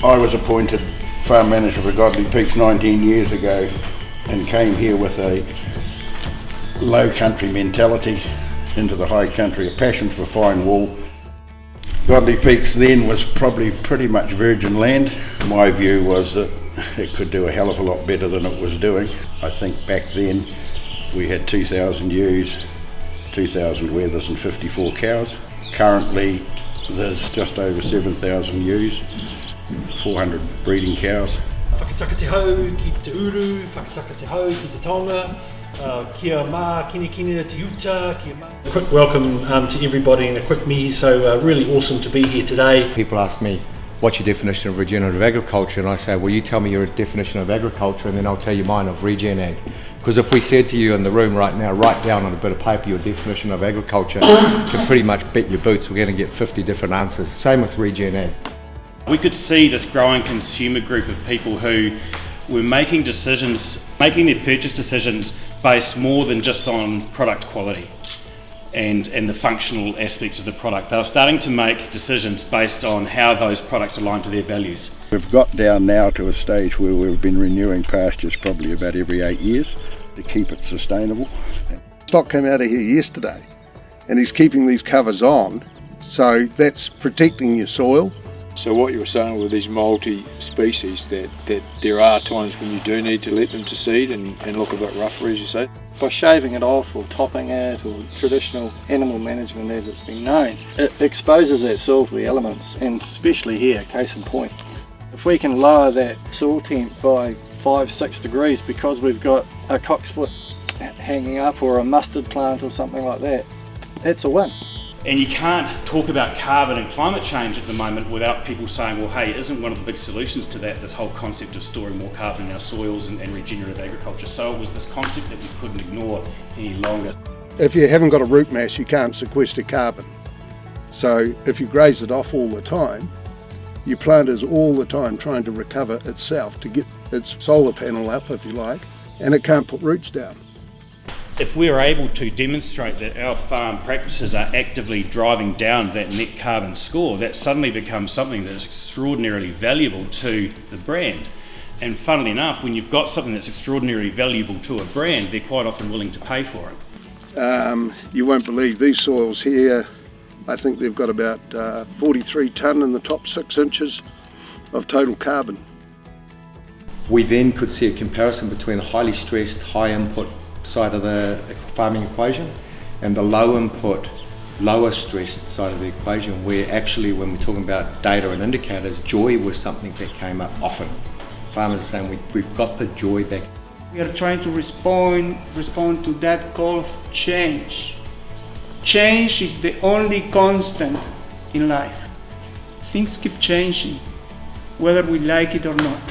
I was appointed farm manager for Godley Peaks 19 years ago and came here with a low country mentality into the high country, a passion for fine wool. Godley Peaks then was probably pretty much virgin land. My view was that it could do a hell of a lot better than it was doing. I think back then we had 2,000 ewes, 2,000 wethers and 54 cows. Currently there's just over 7,000 ewes, 400 breeding cows. Whakataka te hau ki te uru, whakataka te hau ki te tonga, kia mā, kine te uta, kia mā. A quick welcome to everybody and a quick mihi, so really awesome to be here today. People ask me, what's your definition of regenerative agriculture? And I say, well, you tell me your definition of agriculture and then I'll tell you mine of regen ag. Because if we said to you in the room right now, write down on a bit of paper your definition of agriculture, you can pretty much bet your boots we're going to get 50 different answers. Same with regen ag. We could see this growing consumer group of people who were making decisions, making their purchase decisions based more than just on product quality and the functional aspects of the product. They were starting to make decisions based on how those products align to their values. We've got down now to a stage where we've been renewing pastures probably about every 8 years to keep it sustainable. Stock came out of here yesterday and he's keeping these covers on, so that's protecting your soil. So what you were saying with these multi-species, that there are times when you do need to let them to seed and look a bit rougher, as you say. By shaving it off or topping it or traditional animal management as it's been known, it exposes that soil to the elements, and especially here, case in point. If we can lower that soil temp by 5-6 degrees because we've got a cocksfoot hanging up or a mustard plant or something like that, that's a win. And you can't talk about carbon and climate change at the moment without people saying, well, hey, isn't one of the big solutions to that this whole concept of storing more carbon in our soils and regenerative agriculture? So it was this concept that we couldn't ignore any longer. If you haven't got a root mass, you can't sequester carbon. So if you graze it off all the time, your plant is all the time trying to recover itself to get its solar panel up, if you like, and it can't put roots down. If we're able to demonstrate that our farm practices are actively driving down that net carbon score, that suddenly becomes something that is extraordinarily valuable to the brand. And funnily enough, when you've got something that's extraordinarily valuable to a brand, they're quite often willing to pay for it. You won't believe these soils here, I think they've got about 43 tonne in the top 6 inches of total carbon. We then could see a comparison between the highly stressed, high input side of the farming equation and the low input, lower stressed side of the equation, where actually when we're talking about data and indicators, joy was something that came up often. Farmers are saying we've got the joy back. We are trying to respond to that call of change. Change is the only constant in life. Things keep changing, whether we like it or not.